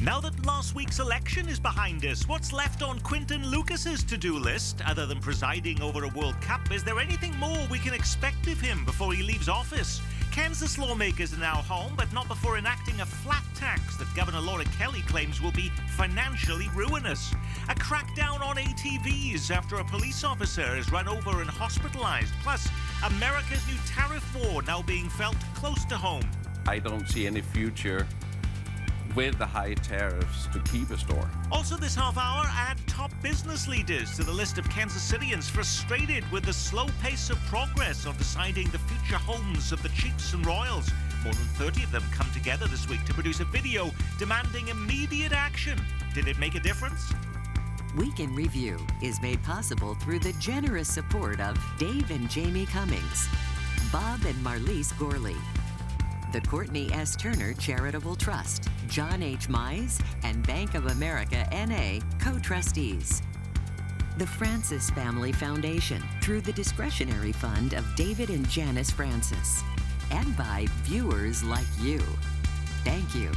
Now that last week's election is behind us, what's left on Quinton Lucas's to-do list, other than presiding over a World Cup? Is there anything more we can expect of him before he leaves office? Kansas lawmakers are now home, but not before enacting a flat tax that Governor Laura Kelly claims will be financially ruinous. A crackdown on ATVs after a police officer is run over and hospitalized. Plus, America's new tariff war now being felt close to home. I don't see any future with the high tariffs to keep a store. Also this half hour, add top business leaders to the list of Kansas Cityans frustrated with the slow pace of progress on deciding the future homes of the Chiefs and Royals. More than 30 of them come together this week to produce a video demanding immediate action. Did it make a difference? Week in Review is made possible through the generous support of Dave and Jamie Cummings, Bob and Marlise Gorley, the Courtney S. Turner Charitable Trust, John H. Mize, and Bank of America N.A. co-trustees. The Francis Family Foundation through the discretionary fund of David and Janice Francis. And by viewers like you. Thank you.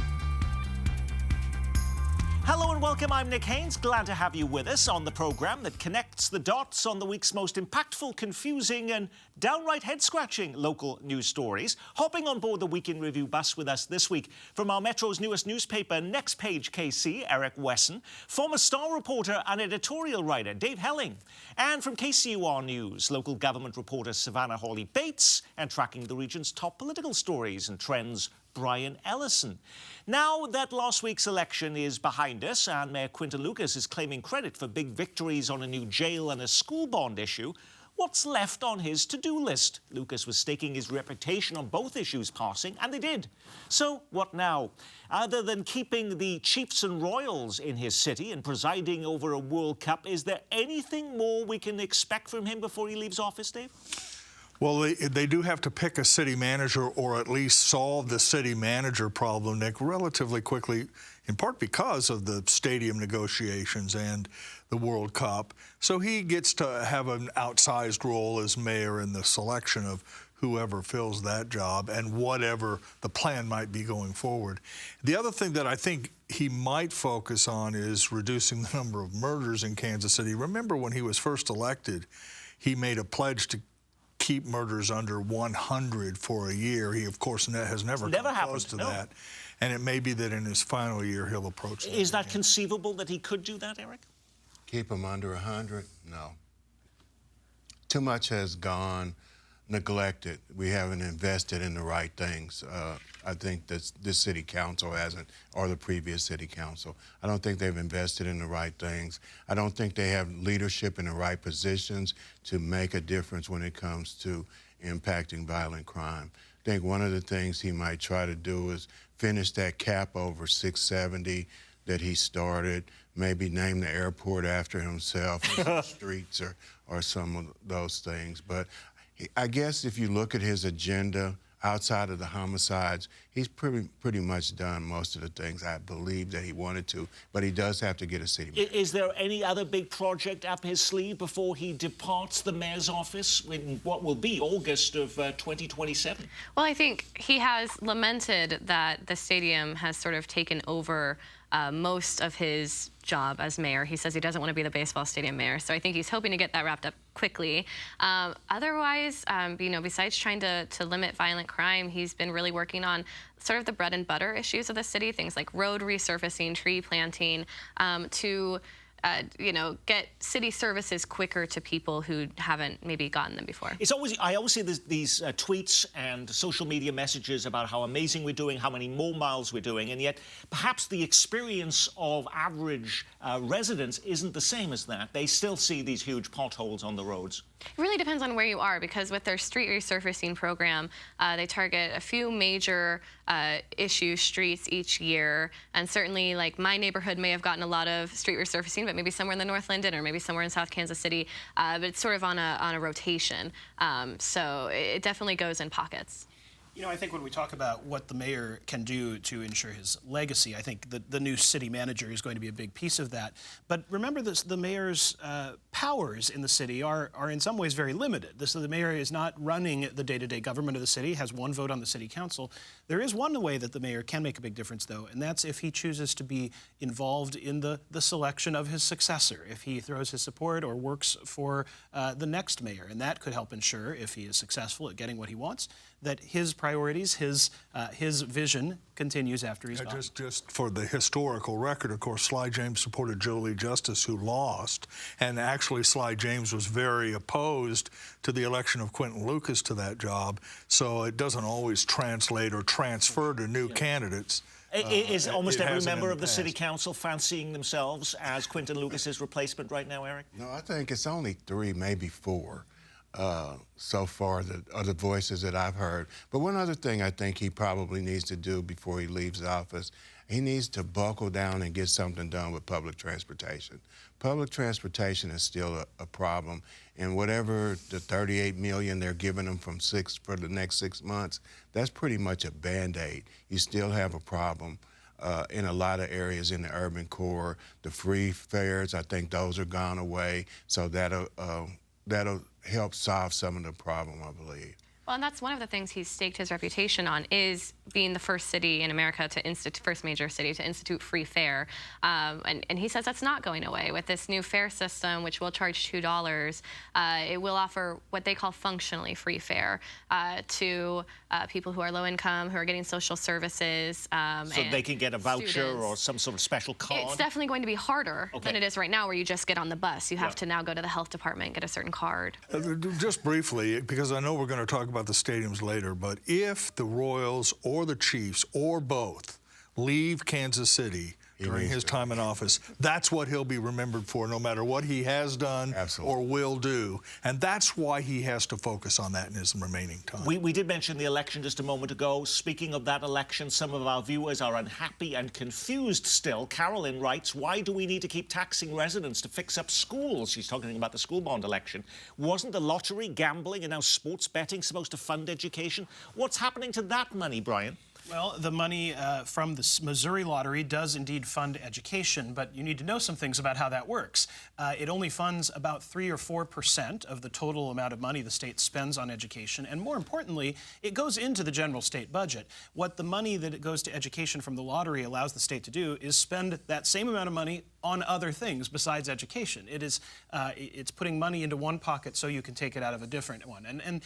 Hello and welcome, I'm Nick Haynes. Glad to have you with us on the programme that connects the dots on the week's most impactful, confusing and downright head-scratching local news stories. Hopping on board the Week in Review bus with us this week from our Metro's newest newspaper, Next Page KC, Eric Wesson, former Star reporter and editorial writer Dave Helling, and from KCUR News, local government reporter Savannah Hawley-Bates, and tracking the region's top political stories and trends, Brian Ellison. Now that last week's election is behind us and Mayor Quinton Lucas is claiming credit for big victories on a new jail and a school bond issue, what's left on his to-do list? Lucas was staking his reputation on both issues passing, and they did. So what now? Other than keeping the Chiefs and Royals in his city and presiding over a World Cup, is there anything more we can expect from him before he leaves office, Dave? Well, they do have to pick a city manager or at least solve the city manager problem, Nick, relatively quickly, in part because of the stadium negotiations and the World Cup. So he gets to have an outsized role as mayor in the selection of whoever fills that job and whatever the plan might be going forward. The other thing that I think he might focus on is reducing the number of murders in Kansas City. Remember when he was first elected, he made a pledge to keep murders under 100 for a year. He, of course, has never come close to that. And it may be that in his final year he'll approach that. Is that conceivable that he could do that, Eric? Keep them under 100? No. Too much has gone neglected. We haven't invested in the right things. I think that this city council hasn't, or the previous city council. I don't think they've invested in the right things. I don't think they have leadership in the right positions to make a difference when it comes to impacting violent crime. I think one of the things he might try to do is finish that cap over 670 that he started, maybe name the airport after himself, or some streets or some of those things. But I guess if you look at his agenda outside of the homicides, he's pretty much done most of the things I believe that he wanted to, but he does have to get a city manager. Is there any other big project up his sleeve before he departs the mayor's office in what will be August of 2027? Well, I think he has lamented that the stadium has sort of taken over most of his job as mayor. He says he doesn't want to be the baseball stadium mayor, so I think he's hoping to get that wrapped up quickly. Otherwise, besides trying to limit violent crime, he's been really working on sort of the bread and butter issues of the city, things like road resurfacing, tree planting, to get city services quicker to people who haven't maybe gotten them before. I always see these tweets and social media messages about how amazing we're doing, how many more miles we're doing, and yet perhaps the experience of average residents isn't the same as that. They still see these huge potholes on the roads. It really depends on where you are, because with their street resurfacing program, they target a few major streets each year. And certainly, like, my neighborhood may have gotten a lot of street resurfacing, but maybe somewhere in the North Linden or maybe somewhere in South Kansas City. But it's sort of on a rotation. So it definitely goes in pockets. You know, I think when we talk about what the mayor can do to ensure his legacy, I think the new city manager is going to be a big piece of that. But remember this, the mayor's powers in the city are in some ways very limited. The mayor is not running the day-to-day government of the city, has one vote on the city council. There is one way that the mayor can make a big difference, though, and that's if he chooses to be involved in the selection of his successor, if he throws his support or works for the next mayor. And that could help ensure, if he is successful at getting what he wants, that his priorities, his vision continues after he's gone. Just for the historical record, of course, Sly James supported Jolie Justice, who lost, and actually Sly James was very opposed to the election of Quentin Lucas to that job, so it doesn't always translate or transfer to new candidates. Is almost every member of the city council fancying themselves as Quentin Lucas's replacement right now, Eric? No, I think it's only 3, maybe 4 so far that are the voices that I've heard. But one other thing I think he probably needs to do before he leaves office, he needs to buckle down and get something done with public transportation. Public transportation is still a problem, and whatever the $38 million they're giving them for the next 6 months, that's pretty much a Band-Aid. You still have a problem in a lot of areas in the urban core. The free fares, I think those are gone away, so that'll help solve some of the problem, I believe. Well, and that's one of the things he's staked his reputation on, is being the first city in America to first major city to institute free fare. And he says that's not going away. With this new fare system, which will charge $2, it will offer what they call functionally free fare to people who are low income, who are getting social services. So they can get a voucher students. Or some sort of special card? It's definitely going to be harder than it is right now, where you just get on the bus. You have to now go to the health department and get a certain card. Just briefly, because I know we're going to talk about the stadiums later, but if the Royals or the Chiefs or both leave Kansas City during his time in office, that's what he'll be remembered for, no matter what he has done or will do. And that's why he has to focus on that in his remaining time. We did mention the election just a moment ago. Speaking of that election, some of our viewers are unhappy and confused still. Carolyn writes, why do we need to keep taxing residents to fix up schools? She's talking about the school bond election. Wasn't the lottery, gambling, and now sports betting supposed to fund education? What's happening to that money, Brian? Well, the money from the Missouri Lottery does indeed fund education, but you need to know some things about how that works. It only funds about 3 or 4% of the total amount of money the state spends on education, and more importantly, it goes into the general state budget. What the money that it goes to education from the lottery allows the state to do is spend that same amount of money on other things besides education. It's putting money into one pocket so you can take it out of a different one. And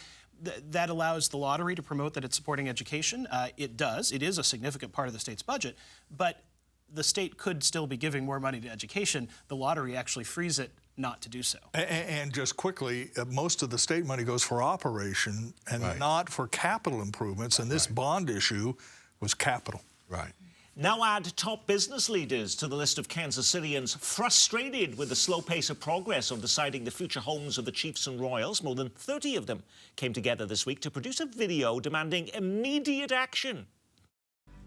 that allows the lottery to promote that it's supporting education. It does. It is a significant part of the state's budget, but the state could still be giving more money to education. The lottery actually frees it not to do so. And just quickly, most of the state money goes for operation and not for capital improvements, and this bond issue was capital. Right. Now add top business leaders to the list of Kansas Cityans frustrated with the slow pace of progress on deciding the future homes of the Chiefs and Royals. More than 30 of them came together this week to produce a video demanding immediate action.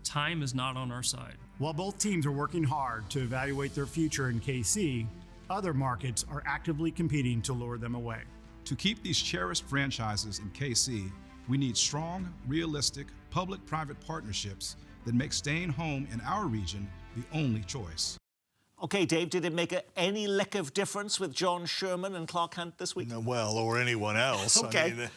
Time is not on our side. While both teams are working hard to evaluate their future in KC, other markets are actively competing to lure them away. To keep these cherished franchises in KC, we need strong, realistic, public-private partnerships that make staying home in our region the only choice. OK, Dave, did it make any lick of difference with John Sherman and Clark Hunt this week? Well, or anyone else. OK. I mean,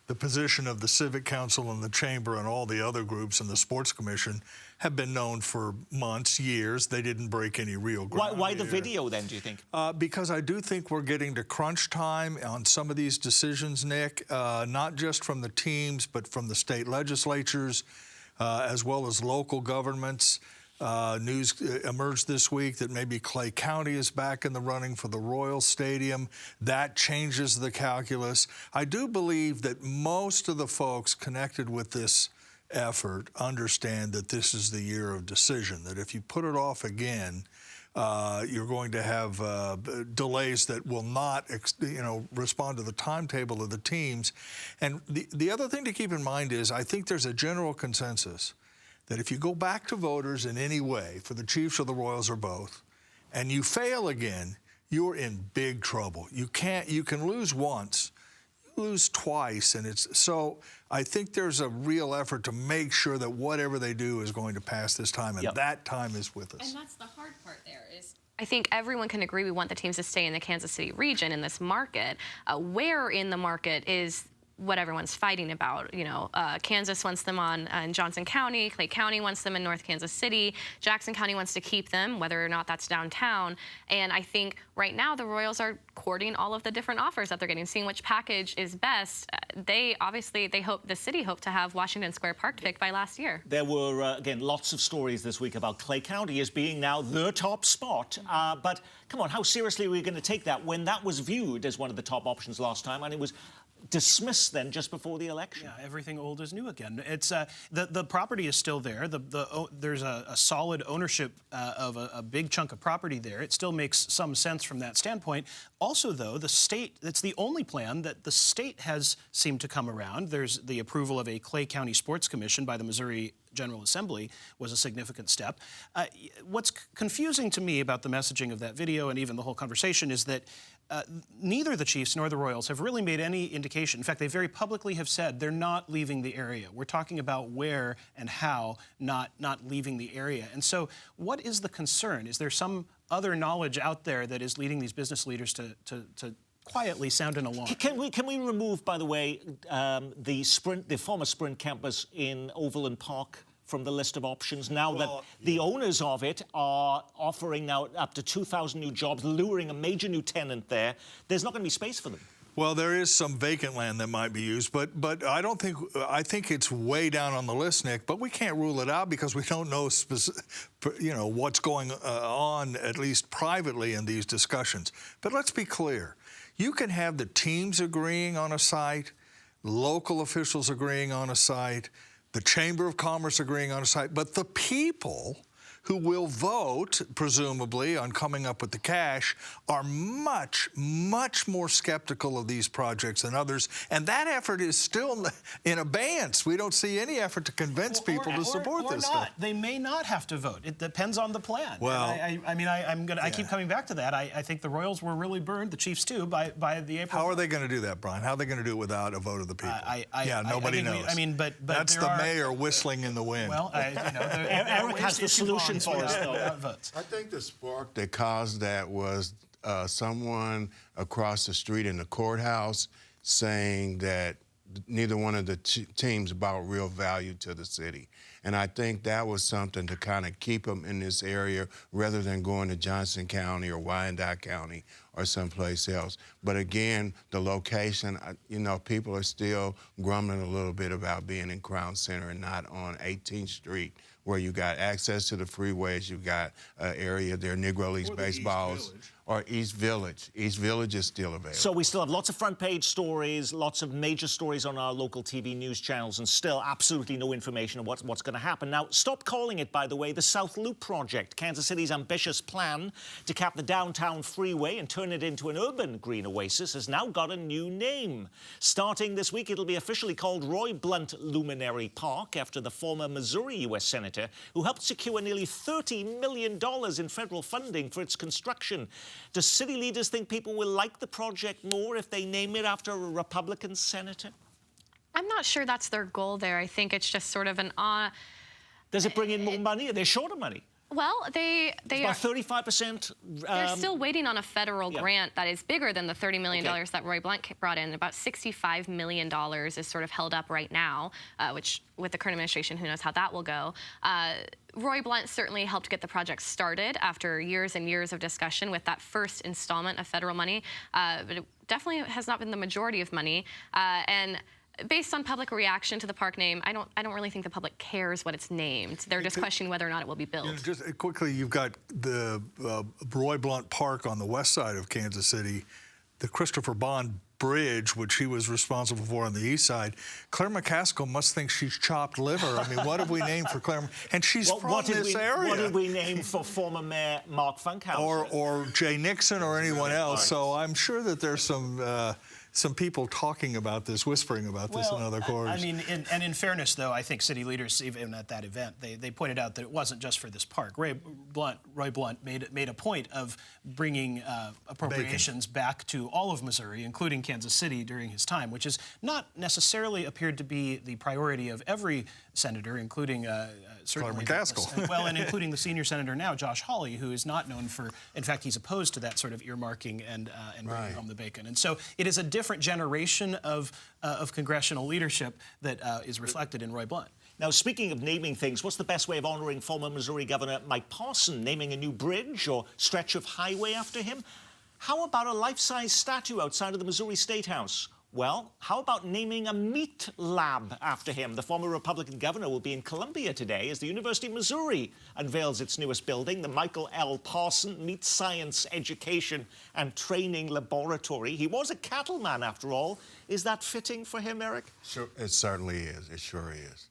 the position of the Civic Council and the Chamber and all the other groups and the Sports Commission have been known for months, years. They didn't break any real ground. Why the video, then, do you think? Because I do think we're getting to crunch time on some of these decisions, Nick, not just from the teams, but from the state legislatures, as well as local governments. News emerged this week that maybe Clay County is back in the running for the Royal Stadium. That changes the calculus. I do believe that most of the folks connected with this effort understand that this is the year of decision, that if you put it off again, you're going to have delays that will not, respond to the timetable of the teams. And the other thing to keep in mind is I think there's a general consensus that if you go back to voters in any way, for the Chiefs or the Royals or both, and you fail again, you're in big trouble. You can lose once. lose twice, and it's so. I think there's a real effort to make sure that whatever they do is going to pass this time, and that time is with us. And that's the hard part there is. I think everyone can agree we want the teams to stay in the Kansas City region in this market. Where in the market is what everyone's fighting about. You know, Kansas wants them in Johnson County, Clay County wants them in North Kansas City, Jackson County wants to keep them, whether or not that's downtown. And I think right now the Royals are courting all of the different offers that they're getting, seeing which package is best. The city hoped to have Washington Square Park picked by last year. There were, again, lots of stories this week about Clay County as being now the top spot. But come on, how seriously are we going to take that when that was viewed as one of the top options last time and it was dismissed then just before the election? Yeah, everything old is new again. It's the property is still there. There's a solid ownership of a big chunk of property there. It still makes some sense from that standpoint. Also, though, the state, that's the only plan that the state has seemed to come around. There's the approval of a Clay County Sports Commission by the Missouri General Assembly was a significant step. What's confusing to me about the messaging of that video and even the whole conversation is that neither the Chiefs nor the Royals have really made any indication. In fact, they very publicly have said they're not leaving the area. We're talking about where and how, not leaving the area. And so what is the concern? Is there some other knowledge out there that is leading these business leaders to quietly sound an alarm? Can we remove, by the way, the former Sprint campus in Overland Park from the list of options now that the owners of it are offering now up to 2,000 new jobs, luring a major new tenant there? There's not going to be space for them. Well, there is some vacant land that might be used, but I don't think, I think it's way down on the list, Nick, but we can't rule it out because we don't know what's going on, at least privately, in these discussions. But let's be clear. You can have the teams agreeing on a site, local officials agreeing on a site, the Chamber of Commerce agreeing on a site, but the people who will vote, presumably, on coming up with the cash, are much, much more skeptical of these projects than others. And that effort is still in abeyance. We don't see any effort to convince people to support this stuff. They may not have to vote. It depends on the plan. Well, I keep coming back to that. I think the Royals were really burned, the Chiefs too, by the April. How are they going to do that, Brian? How are they going to do it without a vote of the people? Nobody knows. But that's the mayor whistling in the wind. Well, Eric has the solution for us, though. I think the spark that caused that was someone across the street in the courthouse saying that neither one of the teams brought real value to the city. And I think that was something to kind of keep them in this area rather than going to Johnson County or Wyandotte County or someplace else. But again, the location, people are still grumbling a little bit about being in Crown Center and not on 18th Street, where you got access to the freeways, you got an area there, Negro Leagues baseballs, or East Village. East Village is still available. So we still have lots of front page stories, lots of major stories on our local TV news channels, and still absolutely no information on what's going to happen. Now, stop calling it, by the way, the South Loop Project, Kansas City's ambitious plan to cap the downtown freeway and turn it into an urban green oasis has now got a new name. Starting this week, it'll be officially called Roy Blunt Luminary Park, after the former Missouri U.S. Senator who helped secure nearly $30 million in federal funding for its construction. Do city leaders think people will like the project more if they name it after a Republican senator? I'm not sure that's their goal there. I think it's just sort of an... Does it bring in more money? Are they short of money? Well, they are 35%. They're still waiting on a federal grant that is bigger than the $30 million that Roy Blunt brought in. About $65 million is sort of held up right now, which with the current administration, who knows how that will go. Roy Blunt certainly helped get the project started after years and years of discussion with that first installment of federal money, but it definitely has not been the majority of money. And based on public reaction to the park name, I don't really think the public cares what it's named. They're just questioning whether or not it will be built. Just quickly, you've got the Roy Blunt Park on the west side of Kansas City, the Christopher Bond Bridge, which he was responsible for on the east side. Claire McCaskill must think she's chopped liver. I mean, what have we named for Claire? And she's from this area. What did we name for former Mayor Mark Funkhauser? Or Jay Nixon or anyone else. So I'm sure that there's some some people talking about this, whispering about this in other quarters. I mean, in fairness, though, I think city leaders, even at that event, they pointed out that it wasn't just for this park. Roy Blunt made a point of bringing appropriations back to all of Missouri, including Kansas City, during his time, which has not necessarily appeared to be the priority of every senator, including certainly McCaskill. well, and including the senior senator now, Josh Hawley, who is not known for, in fact, he's opposed to that sort of earmarking and bringing home the bacon. And so it is a different generation of congressional leadership that is reflected in Roy Blunt. Now, speaking of naming things, what's the best way of honoring former Missouri Governor Mike Parson? Naming a new bridge or stretch of highway after him? How about a life-size statue outside of the Missouri State House? Well, how about naming a meat lab after him? The former Republican governor will be in Columbia today as the University of Missouri unveils its newest building, the Michael L. Parson Meat Science Education and Training Laboratory. He was a cattleman, after all. Is that fitting for him, Eric? Sure, it certainly is. It sure is.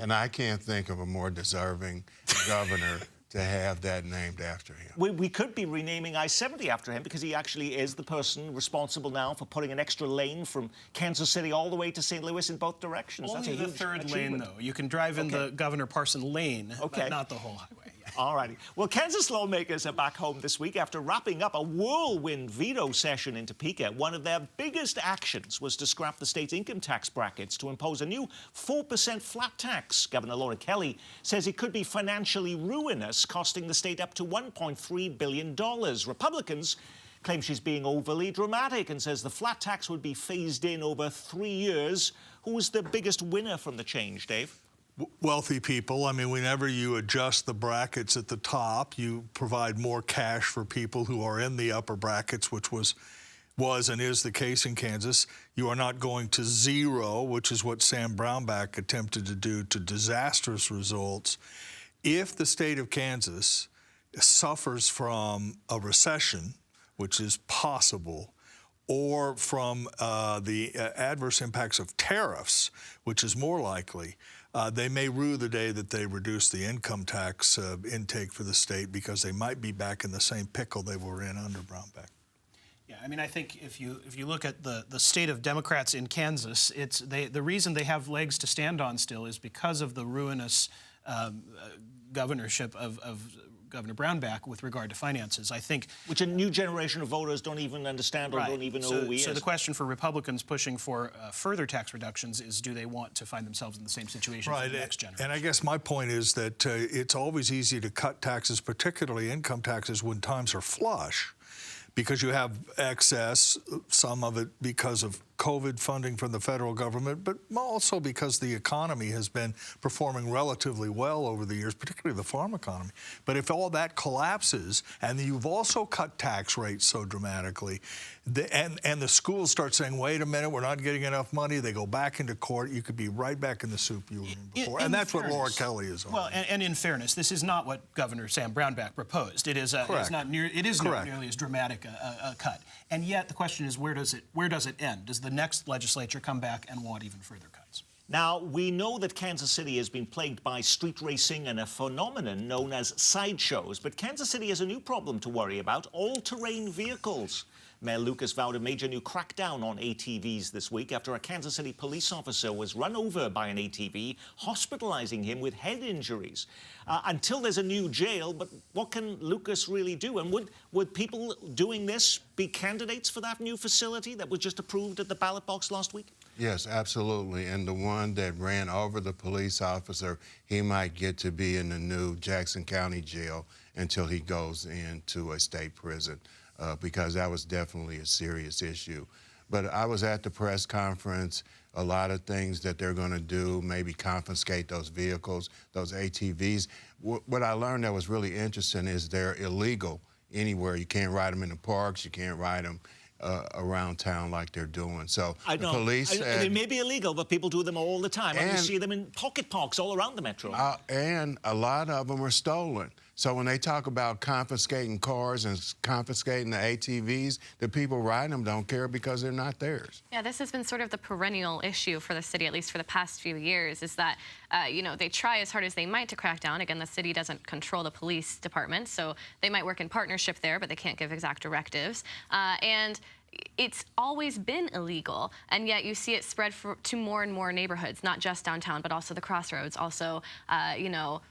And I can't think of a more deserving governor to have that named after him. We could be renaming I-70 after him because he actually is the person responsible now for putting an extra lane from Kansas City all the way to St. Louis in both directions. Only That's a the huge third achievement. lane, though. You can drive in the Governor Parson lane, but not the whole highway. All righty. Well, Kansas lawmakers are back home this week after wrapping up a whirlwind veto session in Topeka. One of their biggest actions was to scrap the state's income tax brackets to impose a new 4% flat tax. Governor Laura Kelly says it could be financially ruinous, costing the state up to $1.3 billion. Republicans claim she's being overly dramatic and says the flat tax would be phased in over 3 years. Who was the biggest winner from the change, Dave? Wealthy people. I mean, whenever you adjust the brackets at the top, you provide more cash for people who are in the upper brackets, which was and is the case in Kansas. You are not going to zero, which is what Sam Brownback attempted to do, to disastrous results. If the state of Kansas suffers from a recession, which is possible, or from the adverse impacts of tariffs, which is more likely, they may rue the day that they reduce the income tax intake for the state because they might be back in the same pickle they were in under Brownback. Yeah, I mean, I think if you look at the state of Democrats in Kansas, the reason they have legs to stand on still is because of the ruinous governorship of Governor Brownback with regard to finances. I think, which a new generation of voters don't even understand or don't even know who he is. So the question for Republicans pushing for further tax reductions is, do they want to find themselves in the same situation for the next generation? And I guess my point is that it's always easy to cut taxes, particularly income taxes, when times are flush, because you have excess, some of it because of COVID funding from the federal government, but also because the economy has been performing relatively well over the years, particularly the farm economy. But if all that collapses, and you've also cut tax rates so dramatically, and the schools start saying, wait a minute, we're not getting enough money, they go back into court, you could be right back in the soup you were in before. And that's what Laura Kelly is on. Well, and in fairness, this is not what Governor Sam Brownback proposed. It is not nearly as dramatic a cut. And yet the question is, where does it end? Does the next legislature come back and want even further cuts? Now, we know that Kansas City has been plagued by street racing and a phenomenon known as sideshows, but Kansas City has a new problem to worry about: all-terrain vehicles. Mayor Lucas vowed a major new crackdown on ATVs this week after a Kansas City police officer was run over by an ATV, hospitalizing him with head injuries. Until there's a new jail, but what can Lucas really do? And would people doing this be candidates for that new facility that was just approved at the ballot box last week? Yes, absolutely. And the one that ran over the police officer, he might get to be in the new Jackson County jail until he goes into a state prison. Because that was definitely a serious issue. But I was at the press conference, a lot of things that they're going to do, maybe confiscate those vehicles, those ATVs. What I learned that was really interesting is they're illegal anywhere. You can't ride them in the parks, you can't ride them around town like they're doing. So I know. The police they may be illegal, but people do them all the time. And you see them in pocket parks all around the metro. And a lot of them are stolen. So when they talk about confiscating cars and confiscating the ATVs, the people riding them don't care because they're not theirs. Yeah, this has been sort of the perennial issue for the city, at least for the past few years, is that, they try as hard as they might to crack down. Again, the city doesn't control the police department, so they might work in partnership there, but they can't give exact directives. And it's always been illegal, and yet you see it spread to more and more neighborhoods, not just downtown, but also the Crossroads, also,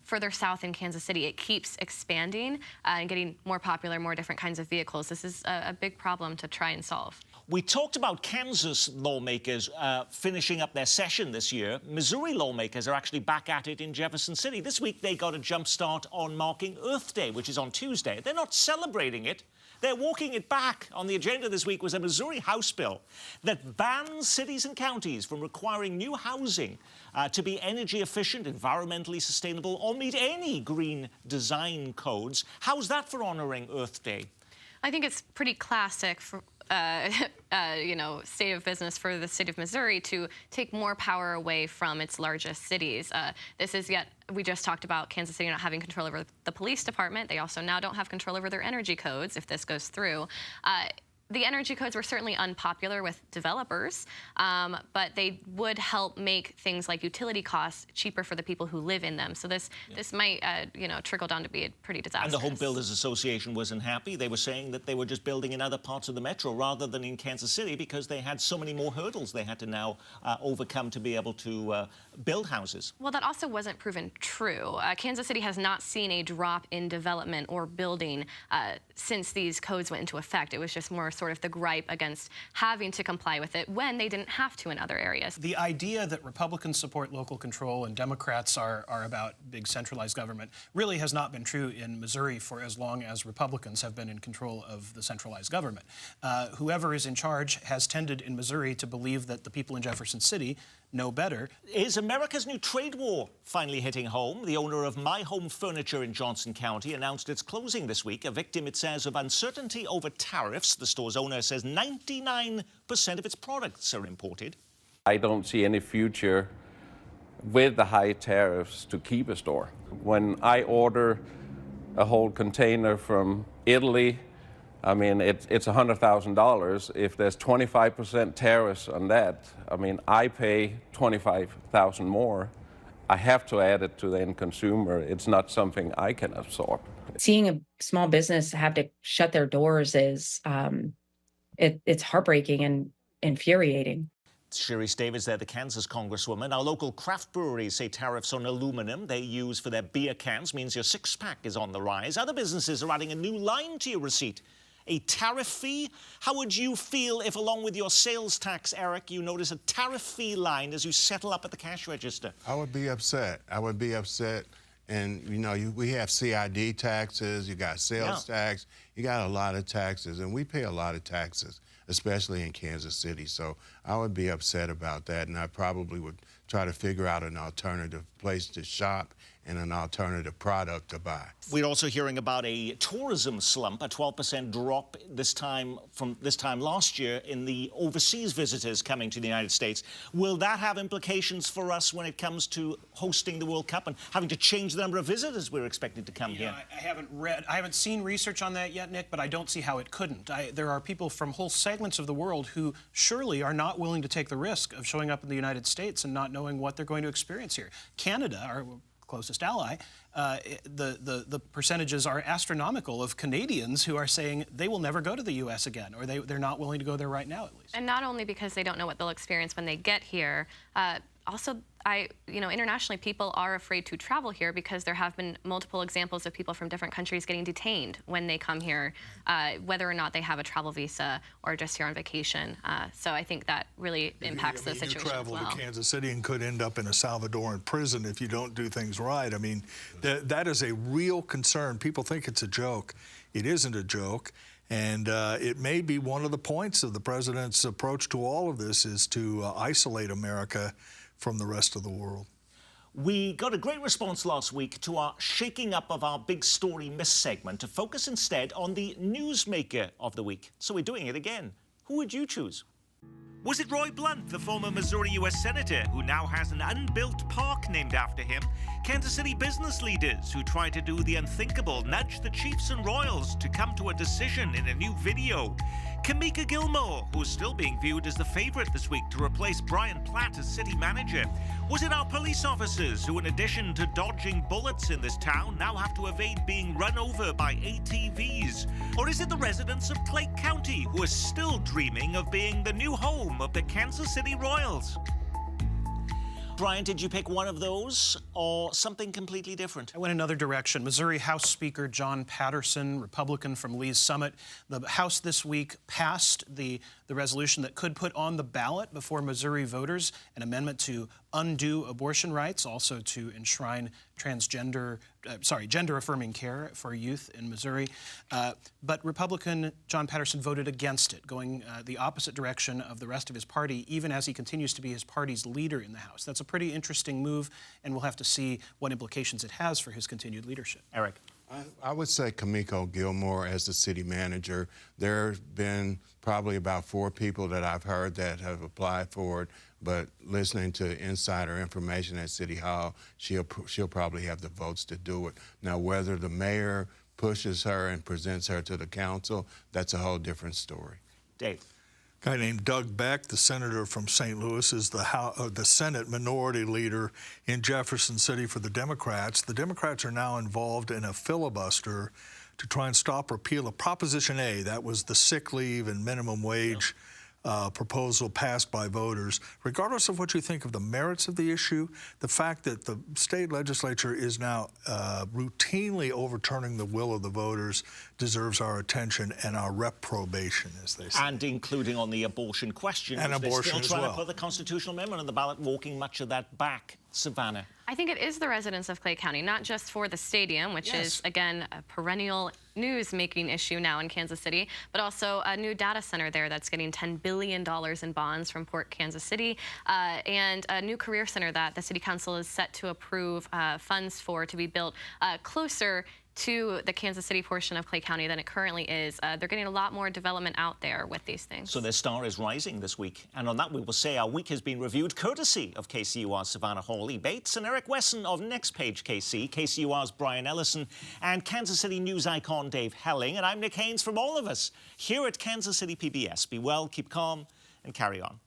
further south in Kansas City. It keeps expanding and getting more popular, more different kinds of vehicles. This is a big problem to try and solve. We talked about Kansas lawmakers finishing up their session this year. Missouri lawmakers are actually back at it in Jefferson City. This week, they got a jump start on marking Earth Day, which is on Tuesday. They're not celebrating it. They're walking it back. On the agenda this week was a Missouri House bill that bans cities and counties from requiring new housing to be energy efficient, environmentally sustainable, or meet any green design codes. How's that for honoring Earth Day? I think it's pretty classic for state of business for the state of Missouri to take more power away from its largest cities. We just talked about Kansas City not having control over the police department. They also now don't have control over their energy codes if this goes through. The energy codes were certainly unpopular with developers, but they would help make things like utility costs cheaper for the people who live in them. So this might, trickle down to be a pretty disastrous. And the Home Builders Association wasn't happy. They were saying that they were just building in other parts of the metro rather than in Kansas City because they had so many more hurdles they had to now overcome to be able to build houses. Well, that also wasn't proven true. Kansas City has not seen a drop in development or building since these codes went into effect. It was just more sort of the gripe against having to comply with it when they didn't have to in other areas. The idea that Republicans support local control and Democrats are about big centralized government really has not been true in Missouri for as long as Republicans have been in control of the centralized government. Whoever is in charge has tended in Missouri to believe that the people in Jefferson City know better. Is America's new trade war finally hitting home? The owner of My Home Furniture in Johnson County announced it's closing this week, a victim, it says, of uncertainty over tariffs. The store's owner says 99% of its products are imported. I don't see any future with the high tariffs to keep a store. When I order a whole container from Italy, I mean, it's $100,000. If there's 25% tariffs on that, I mean, I pay $25,000 more. I have to add it to the end consumer. It's not something I can absorb. Seeing a small business have to shut their doors is, it's heartbreaking and infuriating. Sharice Davids there, the Kansas congresswoman. Our local craft breweries say tariffs on aluminum they use for their beer cans means your six-pack is on the rise. Other businesses are adding a new line to your receipt. A tariff fee? How would you feel if, along with your sales tax, Eric, you notice a tariff fee line as you settle up at the cash register? I would be upset. And, we have CID taxes, you got sales tax, you got a lot of taxes, and we pay a lot of taxes, especially in Kansas City. So I would be upset about that, and I probably would try to figure out an alternative place to shop and an alternative product to buy. We're also hearing about a tourism slump, a 12% drop from this time last year in the overseas visitors coming to the United States. Will that have implications for us when it comes to hosting the World Cup and having to change the number of visitors we're expected to come here? I haven't seen research on that yet, Nick, but I don't see how it couldn't. There are people from whole segments of the world who surely are not willing to take the risk of showing up in the United States and not knowing what they're going to experience here. Canada, our closest ally, the percentages are astronomical of Canadians who are saying they will never go to the U.S. again, or they're not willing to go there right now, at least. And not only because they don't know what they'll experience when they get here, also, internationally, people are afraid to travel here because there have been multiple examples of people from different countries getting detained when they come here, whether or not they have a travel visa or just here on vacation. So I think that really impacts the situation You travel as well. to Kansas City and could end up in a Salvadoran prison if you don't do things right. I mean, that is a real concern. People think it's a joke. It isn't a joke. And it may be one of the points of the president's approach to all of this is to isolate America from the rest of the world. We got a great response last week to our shaking up of our Big Story Miss segment to focus instead on the newsmaker of the week. So we're doing it again. Who would you choose? Was it Roy Blunt, the former Missouri U.S. Senator, who now has an unbuilt park named after him? Kansas City business leaders who try to do the unthinkable, nudge the Chiefs and Royals to come to a decision in a new video? Kamika Gilmore, who's still being viewed as the favorite this week to replace Brian Platt as city manager? Was it our police officers who, in addition to dodging bullets in this town, now have to evade being run over by ATVs? Or is it the residents of Clay County who are still dreaming of being the new home of the Kansas City Royals? Brian, did you pick one of those or something completely different? I went another direction. Missouri House Speaker John Patterson, Republican from Lee's Summit. The House this week passed the resolution that could put on the ballot before Missouri voters an amendment to undo abortion rights, also to enshrine gender-affirming care for youth in Missouri. But Republican John Patterson voted against it, going the opposite direction of the rest of his party, even as he continues to be his party's leader in the House. That's a pretty interesting move, and we'll have to see what implications it has for his continued leadership. Eric. I would say Kamiko Gilmore as the city manager. There have been probably about 4 people that I've heard that have applied for it, but listening to insider information at City Hall, she'll probably have the votes to do it. Now, whether the mayor pushes her and presents her to the council, that's a whole different story. Dave. A guy named Doug Beck, the senator from St. Louis, is the Senate minority leader in Jefferson City for the Democrats. The Democrats are now involved in a filibuster to try and stop repeal of Proposition A. That was the sick leave and minimum wage proposal passed by voters. Regardless of what you think of the merits of the issue, the fact that the state legislature is now routinely overturning the will of the voters deserves our attention and our reprobation, as they say. And including on the abortion question. And abortion they're still as trying well. to put the constitutional amendment on the ballot, walking much of that back. Savannah. I think it is the residents of Clay County, not just for the stadium, which is, again, a perennial news-making issue now in Kansas City, but also a new data center there that's getting $10 billion in bonds from Port Kansas City, and a new career center that the City Council is set to approve funds for to be built closer to the Kansas City portion of Clay County than it currently is. They're getting a lot more development out there with these things. So their star is rising this week. And on that, we will say our week has been reviewed courtesy of KCUR's Savannah Hawley Bates and Eric Wesson of Next Page KC, KCUR's Brian Ellison, and Kansas City news icon Dave Helling. And I'm Nick Haynes from all of us here at Kansas City PBS. Be well, keep calm, and carry on.